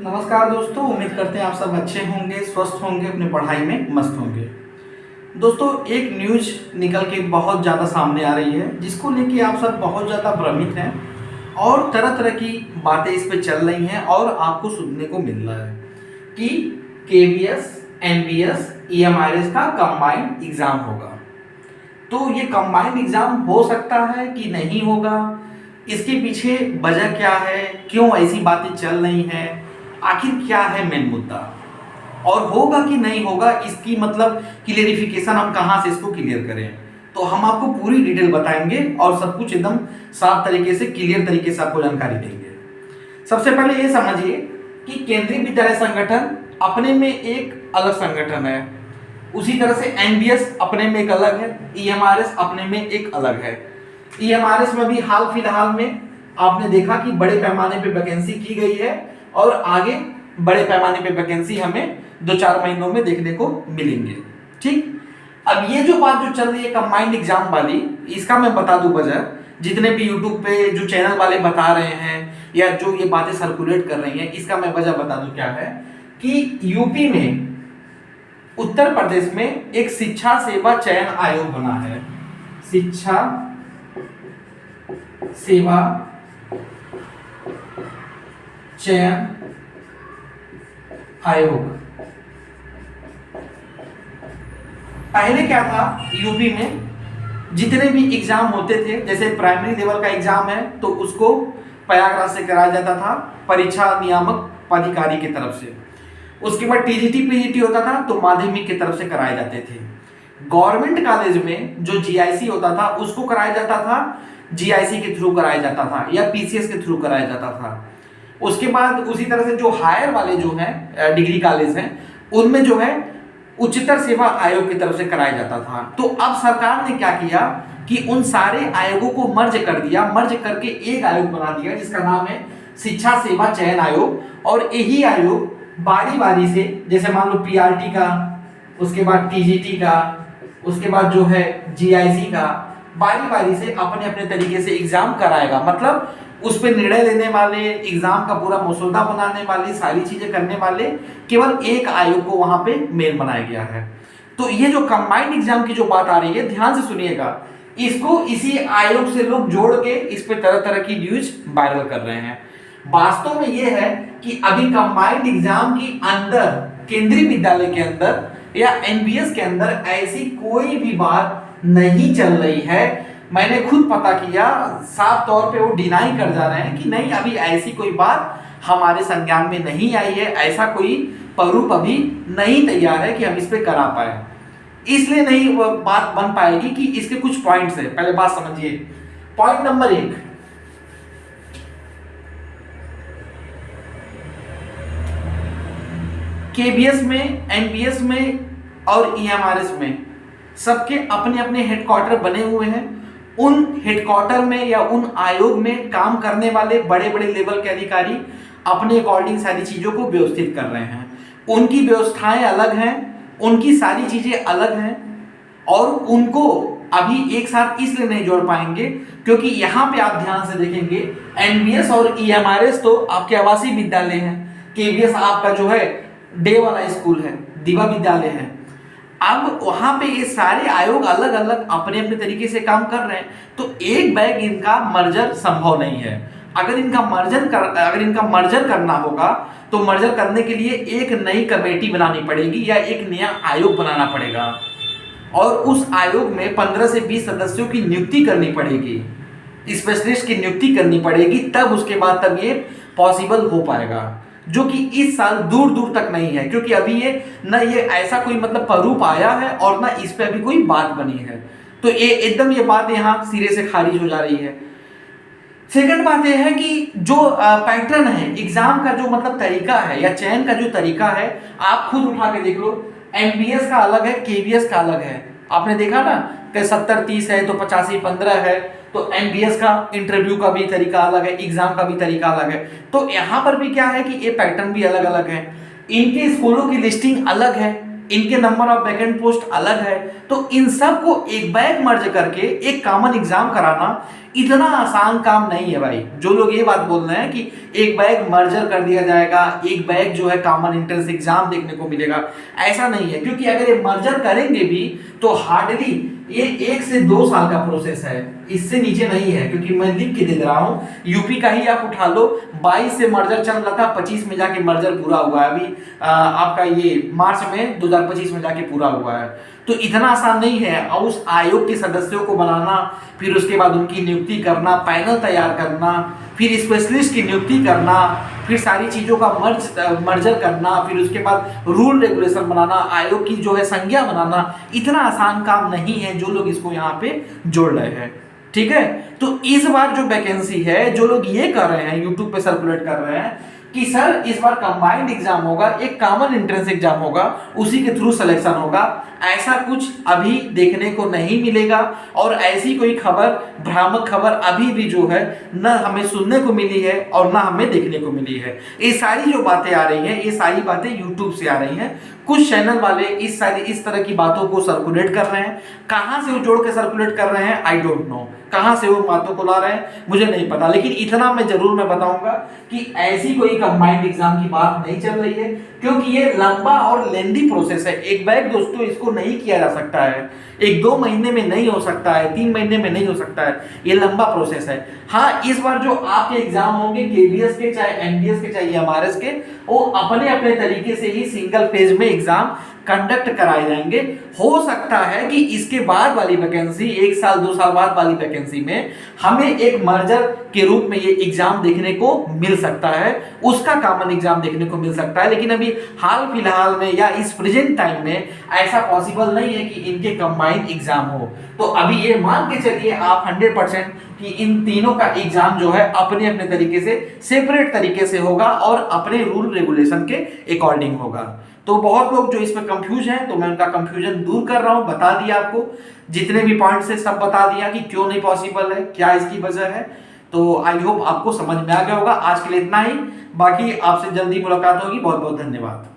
नमस्कार दोस्तों, उम्मीद करते हैं आप सब अच्छे होंगे, स्वस्थ होंगे, अपनी पढ़ाई में मस्त होंगे। दोस्तों, एक न्यूज निकल के बहुत ज़्यादा सामने आ रही है जिसको लेके आप सब बहुत ज़्यादा भ्रमित हैं और तरह तरह की बातें इस पे चल रही हैं और आपको सुनने को मिल रहा है कि केवीएस, एनबीएस, ईएमआरएस का कंबाइंड एग्जाम होगा। तो ये कंबाइंड एग्जाम हो सकता है कि नहीं होगा, इसके पीछे वजह क्या है, क्यों ऐसी बातें चल रही हैं, आखिर क्या है मेन मुद्दा और होगा कि नहीं होगा, इसकी मतलब क्लियरिफिकेशन हम कहां से इसको क्लियर करें। तो हम आपको पूरी डिटेल बताएंगे और सब कुछ एकदम साफ तरीके से, क्लियर तरीके से आपको जानकारी देंगे। सबसे पहले ये समझिए कि केंद्रीय विद्यालय संगठन अपने में एक अलग संगठन है, उसी तरह से एनबीएस अपने में एक अलग है, ईएमआरएस अपने में एक अलग है। ईएमआरएस में भी हाल फिलहाल में आपने देखा कि बड़े पैमाने पे वैकेंसी की गई है और आगे बड़े पैमाने पे वैकेंसी हमें 2-4 महीनों में देखने को मिलेंगे। ठीक, अब ये जो बात जो चल रही है कंबाइंड एग्जाम वाली, इसका मैं बता दूं वजह। जितने भी यूट्यूब पे जो चैनल वाले बता रहे हैं या जो ये बातें सर्कुलेट कर रही हैं, इसका मैं वजह बता दूं क्या है कि यूपी में, उत्तर प्रदेश में एक शिक्षा सेवा चयन आयोग बना है। शिक्षा सेवा चयन आयोग। पहले क्या था, यूपी में जितने भी एग्जाम होते थे, जैसे प्राइमरी लेवल का एग्जाम है तो उसको प्रयागराज से कराया जाता था परीक्षा नियामक प्राधिकारी की तरफ से। उसके बाद टीजीटी पीजीटी होता था तो माध्यमिक की तरफ से कराए जाते थे। गवर्नमेंट कॉलेज में जो जीआईसी होता था उसको कराया जाता था, जीआईसी के थ्रू कराया जाता था या पीसीएस के थ्रू कराया जाता था। उसके बाद उसी तरह से जो हायर वाले जो हैं डिग्री कॉलेज हैं, उनमें जो है उच्चतर सेवा आयोग की तरफ से कराया जाता था। तो अब सरकार ने क्या किया कि उन सारे आयोगों को मर्ज कर दिया, मर्ज करके एक आयोग बना दिया जिसका नाम है शिक्षा सेवा चयन आयोग। और यही आयोग बारी बारी से, जैसे मान लो पीआरटी का, उसके बाद टीजीटी का, उसके बाद जो है जीआईसी का, बारी बारी से अपने अपने तरीके से एग्जाम कराएगा। मतलब उस पर निर्णय लेने वाले, एग्जाम का पूरा मसौदा बनाने वाली, सारी चीजें करने वाले केवल एक आयोग को वहां पे मेन बनाया गया है। तो ये जो कंबाइंड एग्जाम की जो बात आ रही है, ध्यान से सुनिएगा, इसको इसी आयोग से लोग जोड़ के इस पे तरह तरह की न्यूज वायरल कर रहे हैं। वास्तव में ये है कि अभी कंबाइंड एग्जाम के अंदर, केंद्रीय विद्यालय के अंदर या एनबीएस के अंदर ऐसी कोई भी बात नहीं चल रही है। मैंने खुद पता किया, साफ तौर पे वो डिनाई कर जा रहे हैं कि नहीं, अभी ऐसी कोई बात हमारे संज्ञान में नहीं आई है, ऐसा कोई प्रारूप अभी नहीं तैयार है कि हम इस पे करा पाए। इसलिए नहीं वो बात बन पाएगी कि इसके कुछ पॉइंट्स है। पहले बात समझिए। पॉइंट नंबर 1, केबीएस में, एनबीएस में और ईएमआरएस में सबके अपने अपने हेडक्वार्टर बने हुए हैं। उन हेडक्वार्टर में या उन आयोग में काम करने वाले बड़े बड़े लेवल के अधिकारी अपने अकॉर्डिंग सारी चीजों को व्यवस्थित कर रहे हैं। उनकी व्यवस्थाएं अलग हैं, उनकी सारी चीजें अलग हैं और उनको अभी एक साथ इसलिए नहीं जोड़ पाएंगे क्योंकि यहां पे आप ध्यान से देखेंगे, एनबीएस और ईएमआरएस तो आपके आवासीय विद्यालय हैं, केवीएस आपका जो है डे वाला स्कूल है, दिवा विद्यालय है। अब वहां पे ये सारे आयोग अलग अलग अपने अपने तरीके से काम कर रहे हैं, तो एक बैग इनका मर्जर संभव नहीं है। अगर इनका मर्जर करना होगा तो मर्जर करने के लिए एक नई कमेटी बनानी पड़ेगी या एक नया आयोग बनाना पड़ेगा और उस आयोग में 15 से 20 सदस्यों की नियुक्ति करनी पड़ेगी, स्पेशलिस्ट की नियुक्ति करनी पड़ेगी, तब उसके बाद तब ये पॉसिबल हो पाएगा, जो कि इस साल दूर दूर तक नहीं है। क्योंकि अभी ये न ये ऐसा कोई मतलब प्रारूप आया है और ना इस पे अभी कोई बात बनी है, तो ये एकदम ये बात यहाँ सिरे से खारिज हो जा रही है। सेकंड बात यह है कि जो पैटर्न है एग्जाम का, जो मतलब तरीका है या चयन का जो तरीका है, आप खुद उठा के देख लो। एनबीएस का अलग है, केवीएस का अलग है। आपने देखा ना कि 70-30 है तो 85-15 है। तो एनबीएस का इंटरव्यू का भी तरीका अलग है, एग्जाम का भी तरीका अलग है। तो यहाँ पर भी क्या है कि ये पैटर्न भी अलग अलग है, इनके स्कूलों की लिस्टिंग अलग है। इनके नंबर ऑफ वैकेंट पोस्ट अलग है। तो इन सब को एक बैग मर्ज करके एक कॉमन एग्जाम कराना इतना आसान काम नहीं है भाई। जो लोग ये बात बोल रहे हैं कि एक बैग मर्जर कर दिया जाएगा, एक बैग जो है कॉमन एंट्रेंस एग्जाम देखने को मिलेगा, ऐसा नहीं है। क्योंकि अगर ये मर्जर करेंगे भी तो हार्डली ये 1 से 2 साल का प्रोसेस है, इससे नीचे नहीं है। क्योंकि मैं लिख के दे रहा हूँ, यूपी का ही आप उठा लो, 22 से मर्जर चल रहा था, 25 में जाके मर्जर पूरा हुआ है। अभी आपका ये मार्च में 2025 में जाके पूरा हुआ है। तो इतना आसान नहीं है। और उस आयोग के सदस्यों को बनाना, फिर उसके बाद उनकी नियुक्ति करना, पैनल तैयार करना, फिर स्पेशलिस्ट की नियुक्ति करना, फिर सारी चीज़ों का मर्जर करना, फिर उसके बाद रूल रेगुलेशन बनाना, आयोग की जो है संज्ञा बनाना, इतना आसान काम नहीं है जो लोग इसको यहाँ पे जोड़ रहे हैं। ठीक है, तो इस बार जो वैकेंसी है, जो लोग ये कर रहे हैं, यूट्यूब पे सर्कुलेट कर रहे हैं कि सर इस बार कंबाइंड एग्जाम होगा, एक कॉमन एंट्रेंस एग्जाम होगा, उसी के थ्रू सिलेक्शन होगा, ऐसा कुछ अभी देखने को नहीं मिलेगा। और ऐसी कोई खबर, भ्रामक खबर अभी भी जो है न हमें सुनने को मिली है और न हमें देखने को मिली है। ये सारी जो बातें आ रही हैं, ये सारी बातें यूट्यूब से आ रही हैं। कुछ चैनल वाले इस तरह की बातों को सर्कुलेट कर रहे हैं। कहां से वो जोड़ के सर्कुलेट कर रहे हैं, आई डोंट नो। कहां से वो बातों को ला रहे हैं मुझे नहीं पता, लेकिन इतना मैं जरूर बताऊंगा कि ऐसी कोई कंबाइंड एग्जाम की बात नहीं चल रही है। क्योंकि ये लंबा और लेंदी प्रोसेस है। एक बैग दोस्तों इसको नहीं किया जा सकता है, 1-2 महीने में नहीं हो सकता है, 3 महीने में नहीं हो सकता है, ये लंबा प्रोसेस है। हाँ, इस बार जो आपके एग्जाम होंगे केवीएस के, चाहे एमडीएस के, चाहे एमआरएस के, वो अपने अपने तरीके से ही सिंगल फेज में एग्जाम कंडक्ट कराए जाएंगे। हो सकता है कि इसके बाद वाली वैकेंसी, 1 साल 2 साल बाद वाली वैकेंसी में हमें एक मर्जर के रूप में ये एग्जाम देखने को मिल सकता है, उसका कॉमन एग्जाम देखने को मिल सकता है। लेकिन अभी हाल फिलहाल में या इस प्रेजेंट टाइम में ऐसा पॉसिबल नहीं है कि इनके कंबाइंड एग्जाम हो। तो अभी ये मान के चलिए आप 100% कि इन तीनों का एग्जाम जो है अपने अपने तरीके से, सेपरेट तरीके से होगा और अपने रूल रेगुलेशन के अकॉर्डिंग होगा। तो बहुत लोग जो इसमें कंफ्यूज हैं, तो मैं उनका कंफ्यूजन दूर कर रहा हूं, बता दिया आपको जितने भी पॉइंट्स है, सब बता दिया कि क्यों नहीं पॉसिबल है, क्या इसकी वजह है। तो आई होप आपको समझ में आ गया होगा। आज के लिए इतना ही, बाकी आपसे जल्दी मुलाकात होगी। बहुत बहुत धन्यवाद।